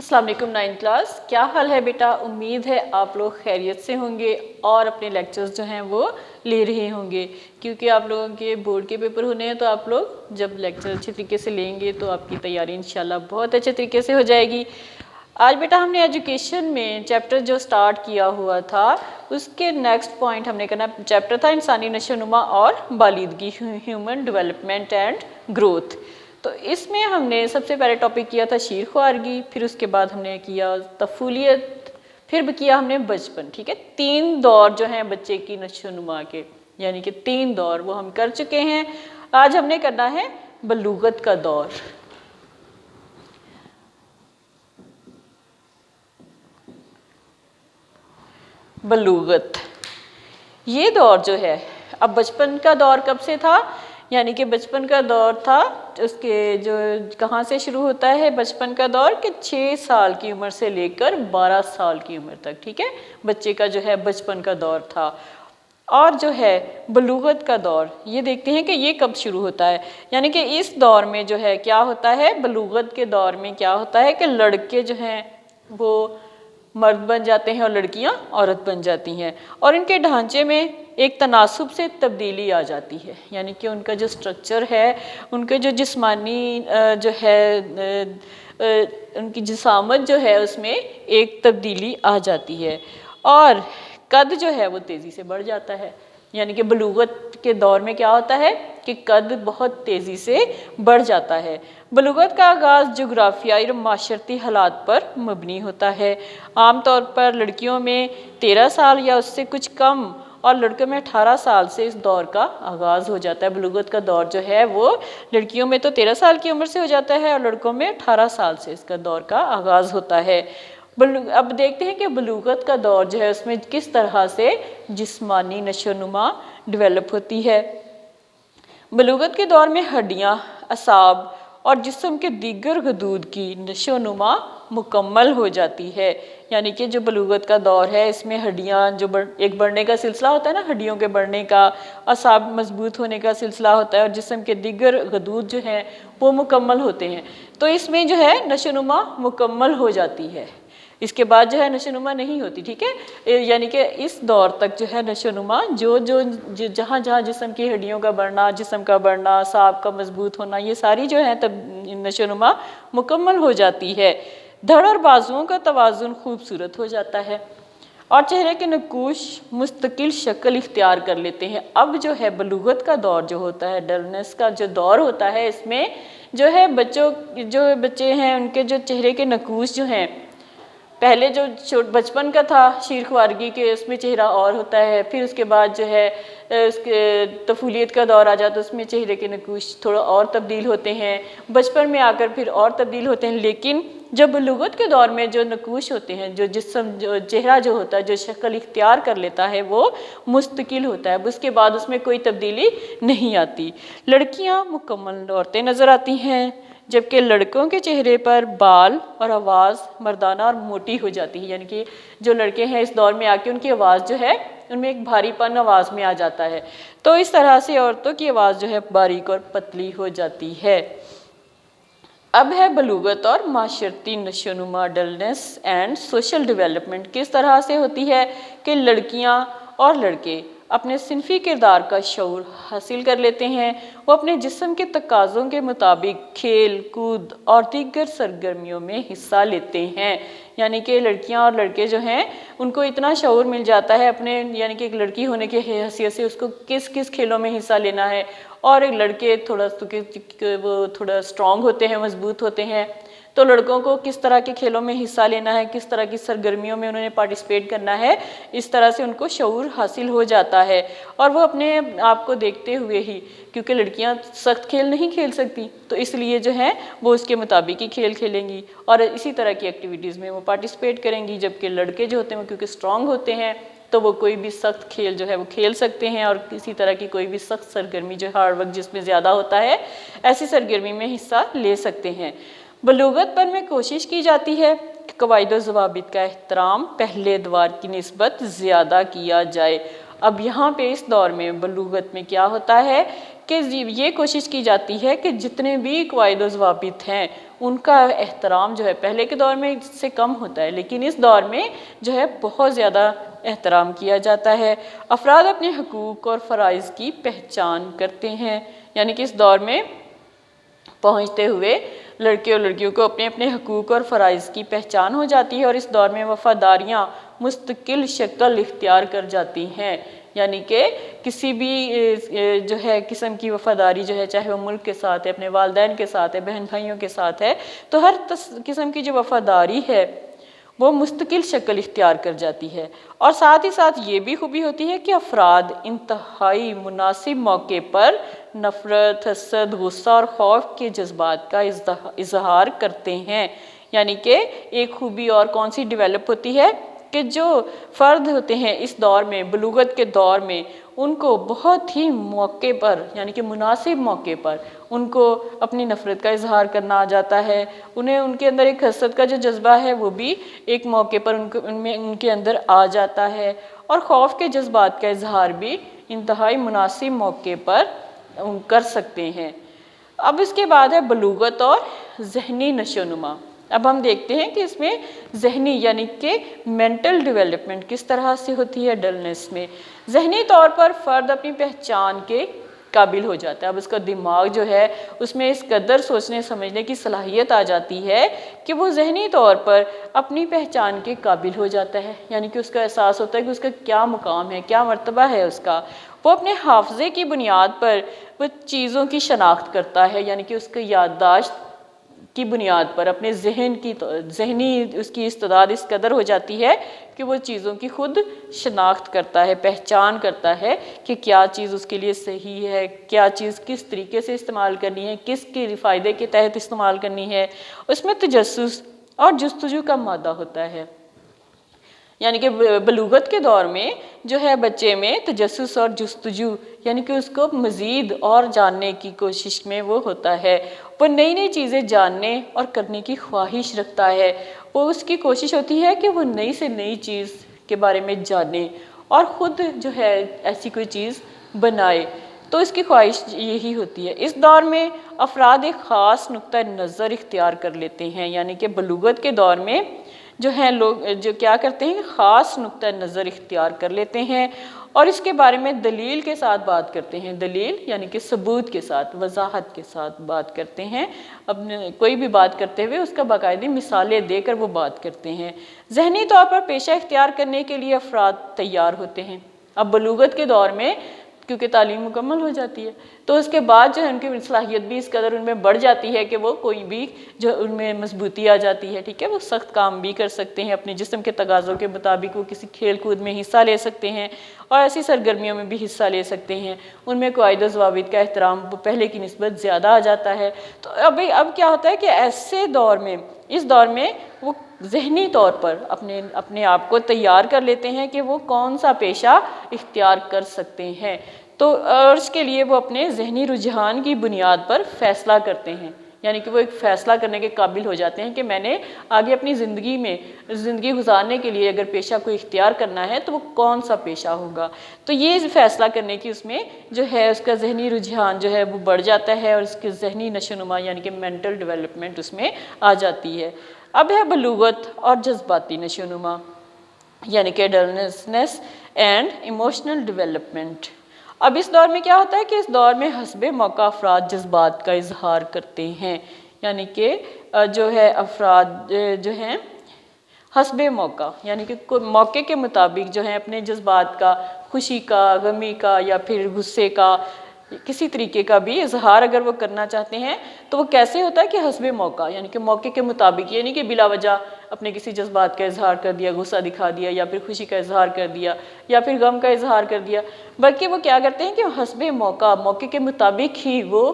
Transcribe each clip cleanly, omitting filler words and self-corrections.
अस्सलाम वालेकुम 9th class, क्या हाल है बेटा। उम्मीद है आप लोग खैरियत से होंगे और अपने लेक्चर्स जो हैं वो ले रहे होंगे, क्योंकि आप लोगों के बोर्ड के पेपर होने हैं। तो आप लोग जब लेक्चर अच्छे तरीके से लेंगे तो आपकी तैयारी इंशाल्लाह बहुत अच्छे तरीके से हो जाएगी। आज बेटा हमने एजुकेशन में चैप्टर जो स्टार्ट किया हुआ था उसके नेक्स्ट पॉइंट हमने करना चैप्टर था इंसानी नशोनुमा और बालिदगी, ह्यूमन डेवलपमेंट एंड ग्रोथ। तो इसमें हमने सबसे पहले टॉपिक किया था शीर ख्वारगी, फिर उसके बाद हमने किया तफूलियत, फिर भी किया हमने बचपन। ठीक है, 3 दौर जो हैं बच्चे की नशोनुमा के, यानी कि 3 दौर वो हम कर चुके हैं। आज हमने करना है बलूगत का दौर। बलूगत ये दौर जो है, अब बचपन का दौर कब से था, यानी कि बचपन का दौर था उसके जो कहाँ से शुरू होता है बचपन का दौर कि 6 साल की उम्र से लेकर 12 साल की उम्र तक। ठीक है, बच्चे का जो है बचपन का दौर था। और जो है बलूगत का दौर, ये देखते हैं कि ये कब शुरू होता है। यानी कि इस दौर में जो है क्या होता है, बलूगत के दौर में क्या होता है कि लड़के जो हैं वो मर्द बन जाते हैं और लड़कियां औरत बन जाती हैं, और इनके ढांचे में एक तनासुब से तब्दीली आ जाती है। यानी कि उनका जो स्ट्रक्चर है, उनके जो जिस्मानी जो है उनकी जिसामत जो है उसमें एक तब्दीली आ जाती है, और कद जो है वो तेज़ी से बढ़ जाता है। यानी कि बलूगत के दौर में क्या होता है कि कद बहुत तेज़ी से बढ़ जाता है। बलूगत का आगाज़ जोग्राफियाई और माशरती हालात पर मबनी होता है। आम तौर पर लड़कियों में 13 साल या उससे कुछ कम और लड़कों में 18 साल से इस दौर का आगाज़ हो जाता है। बलूगत का दौर जो है वो लड़कियों में तो 13 साल की उम्र से हो जाता है और लड़कों में 18 साल से इसका दौर का आगाज़ होता है। अब देखते हैं कि बलूगत का दौर जो है उसमें किस तरह से जिस्मानी नशोनुमा डेवलप होती है। बलूगत के दौर में हड्डियाँ, असाब और जिस्म के दीगर गदूद की नशोनुमा मुकम्मल हो जाती है। यानी कि जो बलूगत का दौर है इसमें हड्डियाँ जो एक बढ़ने का सिलसिला होता है ना, हड्डियों के बढ़ने का, असाब मजबूत होने का सिलसिला होता है, और जिस्म के दीगर गदूद जो हैं वो मुकम्मल होते हैं। तो इसमें जो है नशोनुमा मुकम्मल हो जाती है। इसके बाद जो है नशोनुमा नहीं होती। ठीक है, यानी कि इस दौर तक जो है नशोनुमा जो जहाँ जहाँ जिस्म की हड्डियों का बढ़ना, जिस्म का बढ़ना, सांप का मजबूत होना, ये सारी जो है तब नशोनुमा मुकम्मल हो जाती है। धड़ और बाजुओं का तवाज़ुन खूबसूरत हो जाता है और चेहरे के नकूश मुस्तकिल शक्ल इख्तियार कर लेते हैं। अब जो है बलूगत का दौर जो होता है, डलनेस का जो दौर होता है, इसमें जो है बच्चे हैं उनके जो चेहरे के नकूश जो हैं, पहले जो बचपन का था शीर ख्वारगी के उसमें चेहरा और होता है, फिर उसके बाद जो है उसके तफूलियत का दौर आ जाता है, उसमें चेहरे के नकूश थोड़ा और तब्दील होते हैं, बचपन में आकर फिर और तब्दील होते हैं। लेकिन जब बलूगत के दौर में जो नकूश होते हैं, जो जिस्म जो चेहरा जो होता है, जो शक्ल इख्तियार कर लेता है वो मुस्तकिल होता है, उसके बाद उसमें कोई तब्दीली नहीं आती। लड़कियाँ मुकम्मल औरतें नज़र आती हैं, जबकि लड़कों के चेहरे पर बाल और आवाज़ मर्दाना और मोटी हो जाती है। यानी कि जो लड़के हैं इस दौर में आके उनकी आवाज़ जो है उनमें एक भारीपन आवाज़ में आ जाता है। तो इस तरह से औरतों की आवाज़ जो है बारीक और पतली हो जाती है। अब है बलूगत और माशरती नशोनुमा, डलनेस एंड सोशल डेवलपमेंट किस तरह से होती है कि लड़कियां और लड़के अपने सिनफी किरदार का शऊर हासिल कर लेते हैं। वो अपने जिस्म के तकाज़ों के मुताबिक खेल कूद और दीगर सरगर्मियों में हिस्सा लेते हैं। यानी कि लड़कियां और लड़के जो हैं उनको इतना शऊर मिल जाता है अपने, यानी कि एक लड़की होने की हैसियत से उसको किस किस खेलों में हिस्सा लेना है, और एक लड़के वो थोड़ा स्ट्रॉन्ग होते हैं, मजबूत होते हैं, तो लड़कों को किस तरह के खेलों में हिस्सा लेना है, किस तरह की सरगर्मियों में उन्होंने पार्टिसिपेट करना है, इस तरह से उनको शऊर हासिल हो जाता है। और वो अपने आप को देखते हुए ही, क्योंकि लड़कियां सख्त खेल नहीं खेल सकती, तो इसलिए जो है वो उसके मुताबिक ही खेल खेलेंगी और इसी तरह की एक्टिविटीज़ में वो पार्टिसिपेट करेंगी। जबकि लड़के जो होते हैं वो क्योंकि स्ट्रॉन्ग होते हैं तो वो कोई भी सख्त खेल जो है वो खेल सकते हैं, और किसी तरह की कोई भी सख्त सरगर्मी जो हार्ड वर्क जिसमें ज़्यादा होता है ऐसी सरगर्मी में हिस्सा ले सकते हैं। बलूगत पर में कोशिश की जाती है कि कवायद व ज़वाबित का एहतराम पहले दौर की निस्बत ज़्यादा किया जाए। अब यहाँ पे इस दौर में बलूगत में क्या होता है کہ یہ کوشش کی جاتی ہے کہ جتنے بھی قواعد و ضوابط ہیں ان کا احترام جو ہے پہلے کے دور میں اس سے کم ہوتا ہے، لیکن اس دور میں جو ہے بہت زیادہ احترام کیا جاتا ہے۔ افراد اپنے حقوق اور فرائض کی پہچان کرتے ہیں، یعنی کہ اس دور میں پہنچتے ہوئے لڑکے اور لڑکیوں کو اپنے اپنے حقوق اور فرائض کی پہچان ہو جاتی ہے، اور اس دور میں وفاداریاں مستقل شکل اختیار کر جاتی ہیں، یعنی کہ کسی بھی جو ہے قسم کی وفاداری جو ہے، چاہے وہ ملک کے ساتھ ہے، اپنے والدین کے ساتھ ہے، بہن بھائیوں کے ساتھ ہے، تو ہر قسم کی جو وفاداری ہے وہ مستقل شکل اختیار کر جاتی ہے۔ اور ساتھ ہی ساتھ یہ بھی خوبی ہوتی ہے کہ افراد انتہائی مناسب موقع پر نفرت، حسد، غصہ اور خوف کے جذبات کا اظہار کرتے ہیں، یعنی کہ ایک خوبی اور کون سی ڈیولپ ہوتی ہے کہ جو فرد ہوتے ہیں اس دور میں، بلوغت کے دور میں، ان کو بہت ہی موقع پر یعنی کہ مناسب موقع پر ان کو اپنی نفرت کا اظہار کرنا آ جاتا ہے، انہیں ان کے اندر ایک حسد کا جو جذبہ ہے وہ بھی ایک موقع پر ان کے اندر آ جاتا ہے، اور خوف کے جذبات کا اظہار بھی انتہائی مناسب موقع پر کر سکتے ہیں۔ اب اس کے بعد ہے بلوغت اور ذہنی نشو و نما۔ اب ہم دیکھتے ہیں کہ اس میں ذہنی یعنی کہ مینٹل ڈیولپمنٹ کس طرح سے ہوتی ہے ڈلنس میں۔ ذہنی طور پر فرد اپنی پہچان کے قابل ہو جاتا ہے، اب اس کا دماغ جو ہے اس میں اس قدر سوچنے سمجھنے کی صلاحیت آ جاتی ہے کہ وہ ذہنی طور پر اپنی پہچان کے قابل ہو جاتا ہے، یعنی کہ اس کا احساس ہوتا ہے کہ اس کا کیا مقام ہے، کیا مرتبہ ہے اس کا۔ وہ اپنے حافظے کی بنیاد پر وہ چیزوں کی شناخت کرتا ہے، یعنی کہ اس کی یادداشت کی بنیاد پر اپنے ذہنی اس کی استعداد اس قدر ہو جاتی ہے کہ وہ چیزوں کی خود شناخت کرتا ہے، پہچان کرتا ہے کہ کیا چیز اس کے لیے صحیح ہے، کیا چیز کس طریقے سے استعمال کرنی ہے، کس کے فائدے کے تحت استعمال کرنی ہے۔ اس میں تجسس اور جستجو کا مادہ ہوتا ہے، یعنی کہ بلوغت کے دور میں جو ہے بچے میں تجسس اور جستجو یعنی کہ اس کو مزید اور جاننے کی کوشش میں وہ ہوتا ہے، وہ نئی نئی چیزیں جاننے اور کرنے کی خواہش رکھتا ہے، وہ اس کی کوشش ہوتی ہے کہ وہ نئی سے نئی چیز کے بارے میں جانے اور خود جو ہے ایسی کوئی چیز بنائے، تو اس کی خواہش یہی ہوتی ہے۔ اس دور میں افراد ایک خاص نقطہ نظر اختیار کر لیتے ہیں، یعنی کہ بلوغت کے دور میں جو ہیں لوگ جو کیا کرتے ہیں، خاص نقطہ نظر اختیار کر لیتے ہیں اور اس کے بارے میں دلیل کے ساتھ بات کرتے ہیں، دلیل یعنی کہ ثبوت کے ساتھ، وضاحت کے ساتھ بات کرتے ہیں، اپنے کوئی بھی بات کرتے ہوئے اس کا باقاعدہ مثالیں دے کر وہ بات کرتے ہیں۔ ذہنی طور پر پیشہ اختیار کرنے کے لیے افراد تیار ہوتے ہیں۔ اب بلوغت کے دور میں کیونکہ تعلیم مکمل ہو جاتی ہے تو اس کے بعد جو ہے ان کی صلاحیت بھی اس قدر ان میں بڑھ جاتی ہے کہ وہ کوئی بھی جو ان میں مضبوطی آ جاتی ہے، ٹھیک ہے، وہ سخت کام بھی کر سکتے ہیں، اپنے جسم کے تقاضوں کے مطابق وہ کسی کھیل کود میں حصہ لے سکتے ہیں اور ایسی سرگرمیوں میں بھی حصہ لے سکتے ہیں، ان میں قواعد و ضوابط کا احترام پہلے کی نسبت زیادہ آ جاتا ہے۔ تو اب کیا ہوتا ہے کہ ایسے دور میں، اس دور میں وہ ذہنی طور پر اپنے آپ کو تیار کر لیتے ہیں کہ وہ کون سا پیشہ اختیار کر سکتے ہیں، تو اور اس کے لیے وہ اپنے ذہنی رجحان کی بنیاد پر فیصلہ کرتے ہیں، یعنی کہ وہ ایک فیصلہ کرنے کے قابل ہو جاتے ہیں کہ میں نے آگے اپنی زندگی گزارنے کے لیے اگر پیشہ کوئی اختیار کرنا ہے تو وہ کون سا پیشہ ہوگا، تو یہ فیصلہ کرنے کی اس میں جو ہے اس کا ذہنی رجحان جو ہے وہ بڑھ جاتا ہے اور اس کی ذہنی نشو و نما یعنی کہ مینٹل ڈیولپمنٹ اس میں آ جاتی ہے۔ اب ہے بلوغت اور جذباتی نشو و نما یعنی کہ ڈلنس اینڈ ایموشنل ڈیولپمنٹ۔ اب اس دور میں کیا ہوتا ہے کہ اس دور میں حسب موقع افراد جذبات کا اظہار کرتے ہیں، یعنی کہ جو ہے افراد جو ہیں حسب موقع یعنی کہ موقع کے مطابق جو ہیں اپنے جذبات کا، خوشی کا، غمی کا یا پھر غصے کا، کسی طریقے کا بھی اظہار اگر وہ کرنا چاہتے ہیں تو وہ کیسے ہوتا ہے کہ حسب موقع یعنی کہ موقع کے مطابق، یعنی کہ بلا وجہ اپنے کسی جذبات کا اظہار کر دیا، غصہ دکھا دیا یا پھر خوشی کا اظہار کر دیا یا پھر غم کا اظہار کر دیا، بلکہ وہ کیا کرتے ہیں کہ حسب موقع کے مطابق ہی وہ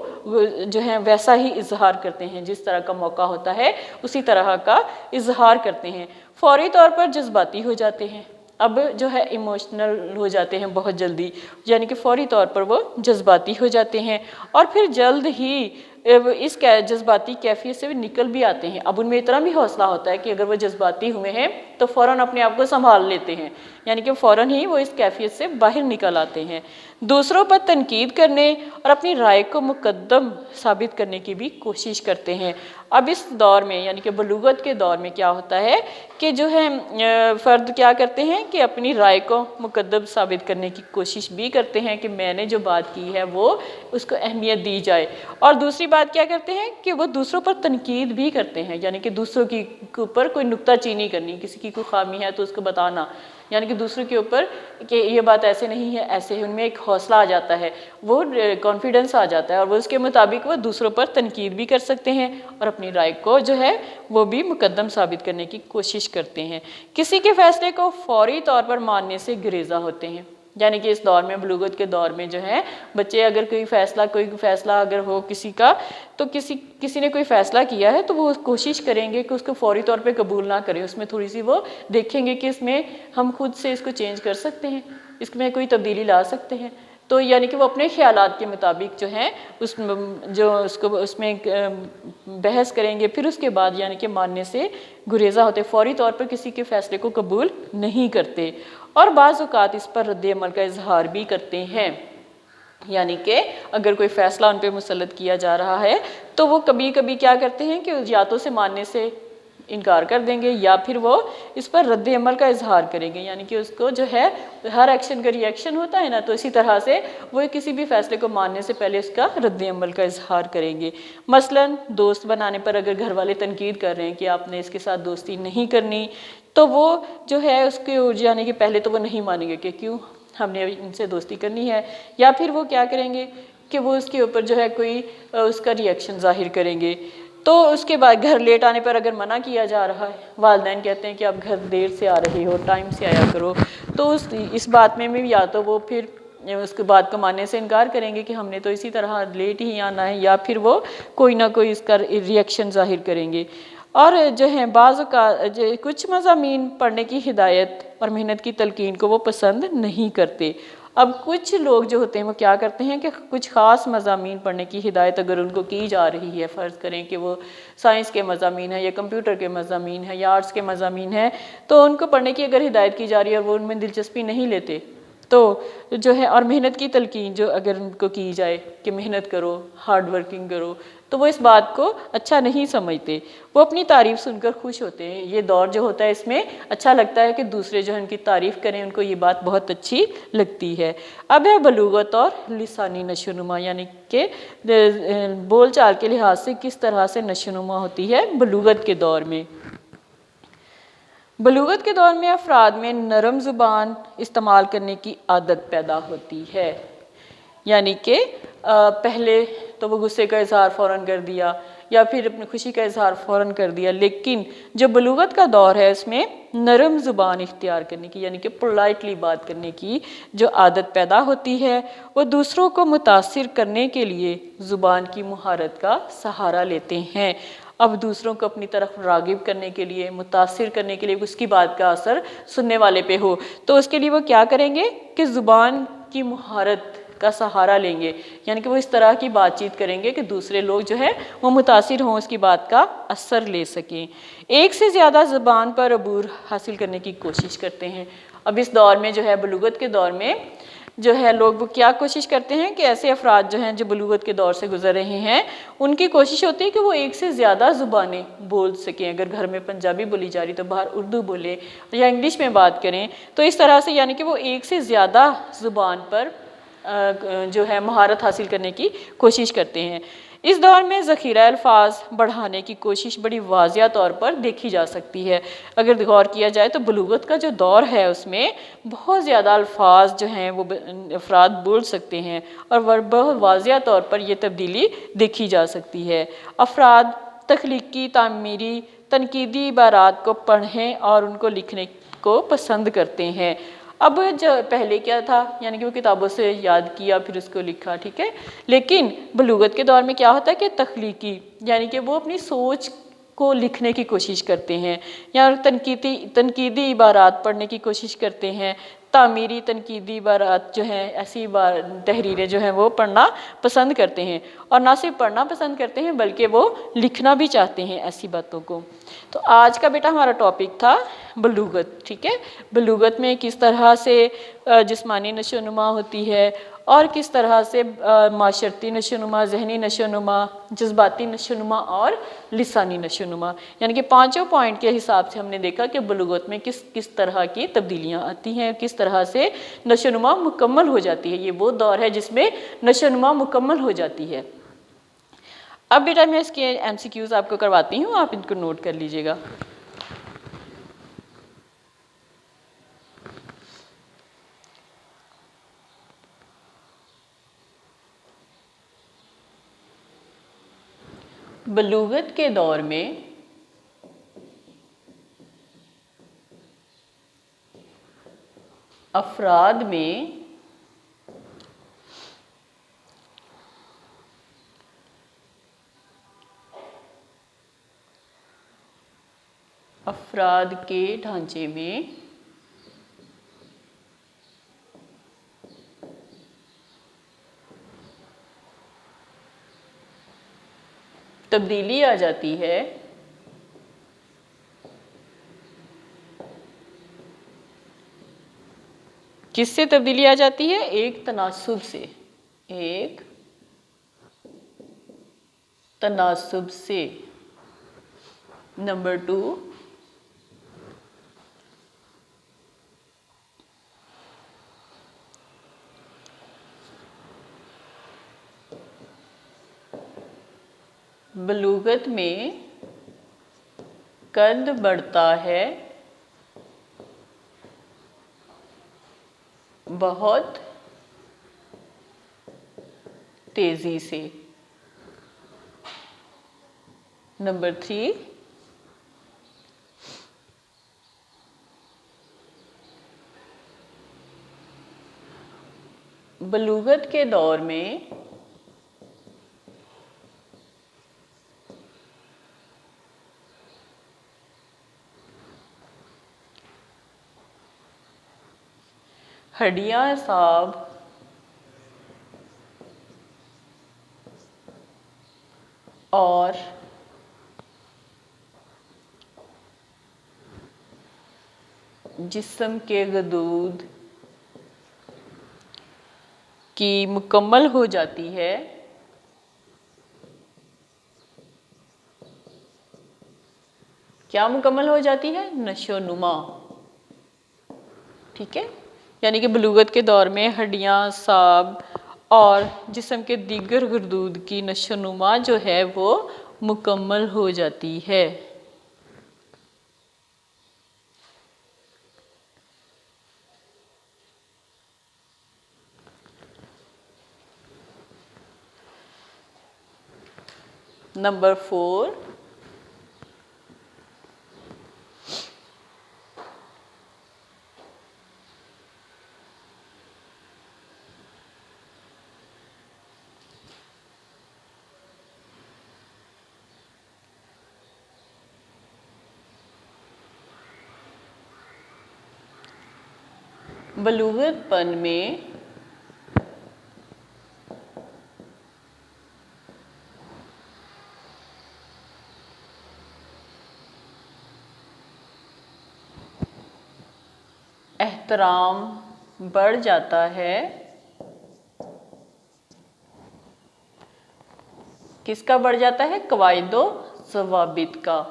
جو ہیں ویسا ہی اظہار کرتے ہیں، جس طرح کا موقع ہوتا ہے اسی طرح کا اظہار کرتے ہیں، فوری طور پر جذباتی ہو جاتے ہیں، اب جو ہے ایموشنل ہو جاتے ہیں بہت جلدی، یعنی کہ فوری طور پر وہ جذباتی ہو جاتے ہیں اور پھر جلد ہی इस जज्बाती कैफियत से निकल भी आते हैं। अब उनमें इतना भी हौसला होता है कि अगर वो जज्बाती हुए हैं तो फ़ौरन अपने आप को संभाल लेते हैं, यानी कि फ़ौरन ही वो इस कैफियत से बाहर निकल आते हैं। दूसरों पर तनकीद करने और अपनी राय को मुकद्दम साबित करने की भी कोशिश करते हैं। अब इस दौर में यानी कि बलूगत के दौर में क्या होता है कि जो है फ़र्द क्या करते हैं कि अपनी राय को मुकद्दम साबित करने की कोशिश भी करते हैं कि मैंने जो बात की है वो उसको अहमियत दी जाए। और दूसरी बात क्या करते हैं कि वो दूसरों पर तनकीद भी करते हैं, यानी कि दूसरों की ऊपर कोई नुक्ताचीनी करनी, किसी की कोई खामी है तो उसको बताना, यानी कि दूसरों के ऊपर कि ये बात ऐसे नहीं है ऐसे है, उनमें एक हौसला आ जाता है, वो कॉन्फिडेंस आ जाता है और वो उसके मुताबिक वो दूसरों पर तनकीद भी कर सकते हैं और अपनी राय को जो है वो भी मुकद्दम साबित करने की कोशिश करते हैं। किसी के फैसले को फौरी तौर पर मानने से गुरेज़ा होते हैं, यानी कि इस दौर में बलूगत के दौर में जो है बच्चे अगर कोई फ़ैसला अगर हो किसी का, तो किसी ने कोई फ़ैसला किया है तो वो कोशिश करेंगे कि उसको फौरी तौर पे कबूल ना करें, उसमें थोड़ी सी वो देखेंगे कि इसमें हम खुद से इसको चेंज कर सकते हैं, इसमें कोई तब्दीली ला सकते हैं। तो यानी कि वो अपने ख्यालात के मुताबिक जो है उसमें बहस करेंगे, फिर उसके बाद यानी कि मानने से गुरेज़ा होते, फौरी तौर पर किसी के फ़ैसले को कबूल नहीं करते और बाज़ औक़ात इस पर रद्द अमल का इजहार भी करते हैं। यानी कि अगर कोई फ़ैसला उन पर मुसल्लत किया जा रहा है तो वो कभी कभी क्या करते हैं कि या तो से मानने से इनकार कर देंगे या फिर वो इस पर रद्द अमल का इजहार करेंगे, यानी कि उसको जो है हर एक्शन का रिएक्शन होता है ना, तो इसी तरह से वो किसी भी फ़ैसले को मानने से पहले उसका रद्द अमल का इजहार करेंगे। मसलन दोस्त बनाने पर अगर घर वाले तनकीद कर रहे हैं कि आपने इसके साथ दोस्ती नहीं करनी, तो वो जो है उसके यानी कि पहले तो वो नहीं मानेंगे कि क्यों हमने इनसे दोस्ती करनी है, या फिर वो क्या करेंगे कि वो उसके ऊपर जो है कोई उसका रिएक्शन ज़ाहिर करेंगे। तो उसके बाद घर लेट आने पर अगर मना किया जा रहा है, वालिदैन कहते हैं कि आप घर देर से आ रहे हो, टाइम से आया करो, तो इस बात में भी या तो वो फिर उसके बात को मानने से इनकार करेंगे कि हमने तो इसी तरह लेट ही आना है, या फिर वो कोई ना कोई इसका रिएक्शन ज़ाहिर करेंगे। और जो है कुछ मज़ामीन पढ़ने की हिदायत और मेहनत की तलकीन को वो पसंद नहीं करते। अब कुछ लोग जो होते हैं वो क्या करते हैं कि कुछ ख़ास मज़ामीन पढ़ने की हिदायत अगर उनको की जा रही है, फ़र्ज़ करें कि वो साइंस के मज़ामीन है या कंप्यूटर के मज़ामीन है या आर्ट्स के मज़ामीन है, तो उनको पढ़ने की अगर हिदायत की जा रही है और वो उनमें दिलचस्पी नहीं लेते, तो जो है और मेहनत की तलकीन जो अगर उनको की जाए कि मेहनत करो, हार्ड वर्किंग करो, तो वो इस बात को अच्छा नहीं समझते, वो अपनी तारीफ़ सुनकर खुश होते हैं। ये दौर जो होता है इसमें अच्छा लगता है कि दूसरे जो है उनकी तारीफ़ करें, उनको ये बात बहुत अच्छी लगती है। अब है बलूगत और लिसानी नशोनुमा, यानी कि बोल चाल के लिहाज से किस तरह से नशोनुमा होती है बलूगत के दौर में। बलूगत के दौर में अफराद में नरम ज़ुबान इस्तेमाल करने की आदत पैदा होती है, यानी कि पहले तो वो गुस्से का इजहार फ़ौरन कर दिया या फिर अपनी खुशी का इजहार फ़ौरन कर दिया, लेकिन जो बलूगत का दौर है उसमें नरम ज़ुबान इख्तियार करने की यानी कि पोलाइटली बात करने की जो आदत पैदा होती है, वो दूसरों को मुतासिर करने के लिए ज़ुबान की महारत का सहारा लेते हैं। अब दूसरों को अपनी तरफ राग़िब करने के लिए, मुतासिर करने के लिए, उसकी बात का असर सुनने वाले पे हो, तो उसके लिए वो क्या करेंगे कि ज़ुबान की महारत का सहारा लेंगे, यानी कि वो इस तरह की बातचीत करेंगे कि दूसरे लोग जो है वो मुतासिर हों, उसकी बात का असर ले सकें। एक से ज़्यादा ज़बान पर अबूर हासिल करने की कोशिश करते हैं। अब इस दौर में जो है बलूगत के दौर में जो है लोग वो क्या कोशिश करते हैं कि ऐसे अफराद जो हैं जो बलूगत के दौर से गुजर रहे हैं, उनकी कोशिश होती है कि वो एक से ज़्यादा ज़ुबानें बोल सकें। अगर घर में पंजाबी बोली जा रही तो बाहर उर्दू बोले या इंग्लिश में बात करें, तो इस तरह से यानी कि वो एक से ज़्यादा ज़ुबान पर जो है महारत हासिल करने की कोशिश करते हैं। इस दौर में ज़ख़ीरा अल्फाज बढ़ाने की कोशिश बड़ी वाज़िया तौर पर देखी जा सकती है। अगर गौर किया जाए तो बलूगत का जो दौर है उसमें बहुत ज़्यादा अल्फाज जो हैं वो अफराद बोल सकते हैं और बहुत वाज़िया तौर पर ये तब्दीली देखी जा सकती है। अफराद तख्लीकी, तामीरी, तनकीदी इबारात को पढ़ें और उनको लिखने को पसंद करते हैं। अब जो पहले क्या था, यानी कि वो किताबों से याद किया फिर उसको लिखा, ठीक है, लेकिन बलूगत के दौर में क्या होता है कि तख्लीकी, यानी कि वो अपनी सोच को लिखने की कोशिश करते हैं या तनकीदी इबारात पढ़ने की कोशिश करते हैं تعمیری تنقیدی عبارات جو ہیں، ایسی تحریریں جو ہیں وہ پڑھنا پسند کرتے ہیں، اور نہ صرف پڑھنا پسند کرتے ہیں بلکہ وہ لکھنا بھی چاہتے ہیں ایسی باتوں کو۔ تو آج کا بیٹا ہمارا ٹاپک تھا بلوغت، ٹھیک ہے، بلوغت میں کس طرح سے جسمانی نشو و نما ہوتی ہے، اور کس طرح سے معاشرتی نشو و نما، ذہنی نشو و نما، جذباتی نشو و نما اور لسانی نشو و نما، یعنی کہ 5 پوائنٹ کے حساب سے ہم نے دیکھا کہ بلوغت میں کس طرح کی تبدیلیاں آتی ہیں، کس طرح سے نشو و نما مکمل ہو جاتی ہے۔ یہ وہ دور ہے جس میں نشو و نما مکمل ہو جاتی ہے۔ اب بیٹا میں اس کے MCQs آپ کو کرواتی ہوں، آپ ان کو نوٹ کر لیجئے گا۔ بلوغت کے دور میں افراد کے ڈھانچے میں تبدیلی آ جاتی ہے کس سے تبدیلی آ جاتی ہے؟ ایک تناسب سے، ایک تناسب سے۔ نمبر 2، بلوغت میں قد بڑھتا ہے بہت تیزی سے۔ نمبر 3، بلوغت کے دور میں ہڈیاں اعصاب اور جسم کے غدود کی مکمل ہو جاتی ہے کیا مکمل ہو جاتی ہے؟ نشو و نما، ٹھیک ہے، یعنی کہ بلوغت کے دور میں ہڈیاں، اعصاب اور جسم کے دیگر غدود کی نشو و نما جو ہے وہ مکمل ہو جاتی ہے۔ نمبر 4، بلوغت پن میں احترام بڑھ جاتا ہے کس کا بڑھ جاتا ہے؟ قواعد و ضوابط کا۔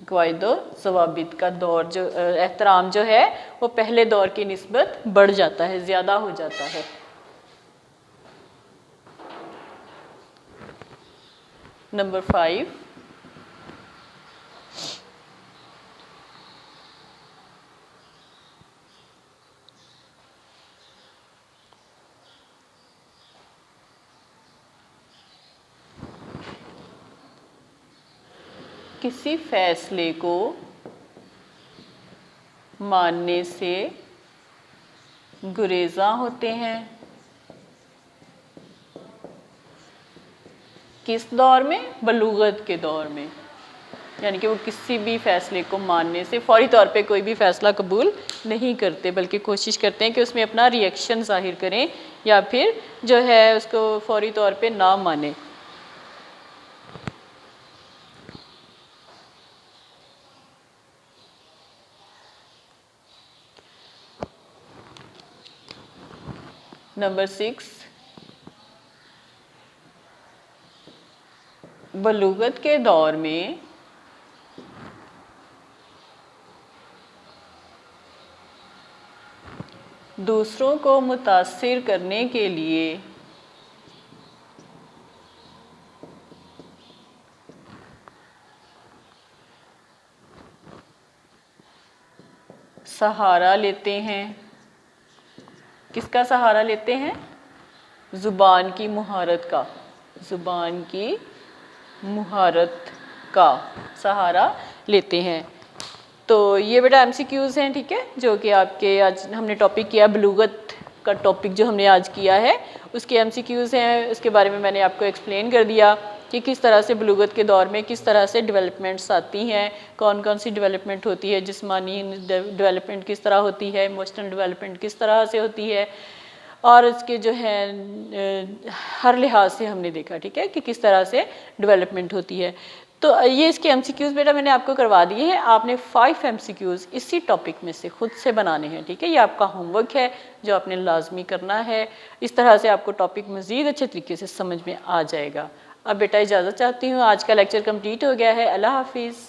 قواعد و ضوابط کا دور جو احترام جو ہے وہ پہلے دور کی نسبت بڑھ جاتا ہے، زیادہ ہو جاتا ہے۔ نمبر 5، کسی فیصلے کو ماننے سے گریزاں ہوتے ہیں کس دور میں؟ بلوغت کے دور میں۔ یعنی کہ وہ کسی بھی فیصلے کو ماننے سے فوری طور پہ کوئی بھی فیصلہ قبول نہیں کرتے، بلکہ کوشش کرتے ہیں کہ اس میں اپنا ری ایکشن ظاہر کریں یا پھر جو ہے اس کو فوری طور پہ نہ مانیں۔ نمبر 6، بلوغت کے دور میں دوسروں کو متاثر کرنے کے لیے سہارا لیتے ہیں۔ کس کا سہارا لیتے ہیں؟ زبان کی مہارت کا، زبان کی مہارت کا سہارا لیتے ہیں۔ تو یہ بیٹا ایم سی کیوز ہیں، ٹھیک ہے، جو کہ آپ کے آج ہم نے ٹاپک کیا بلوغت کا ٹاپک جو ہم نے آج کیا ہے اس کے ایم سی کیوز ہیں۔ اس کے بارے میں نے آپ کو ایکسپلین کر دیا کہ کس طرح سے بلوغت کے دور میں کس طرح سے ڈیولپمنٹس آتی ہیں، کون کون سی ڈیولپمنٹ ہوتی ہے، جسمانی ڈیولپمنٹ کس طرح ہوتی ہے، ایموشنل ڈیولپمنٹ کس طرح سے ہوتی ہے، اور اس کے جو ہے ہر لحاظ سے ہم نے دیکھا، ٹھیک ہے، کہ کس طرح سے ڈیولپمنٹ ہوتی ہے۔ تو یہ اس کے ایم سی کیوز بیٹا میں نے آپ کو کروا دیے ہیں، آپ نے 5 ایم سی کیوز اسی ٹاپک میں سے خود سے بنانے ہیں، ٹھیک ہے، یہ آپ کا ہوم ورک ہے جو آپ نے لازمی کرنا ہے۔ اس طرح سے آپ کو ٹاپک مزید اچھے طریقے سے سمجھ میں آ جائے گا۔ اب بیٹا اجازت چاہتی ہوں، آج کا لیکچر کمپلیٹ ہو گیا ہے، اللہ حافظ۔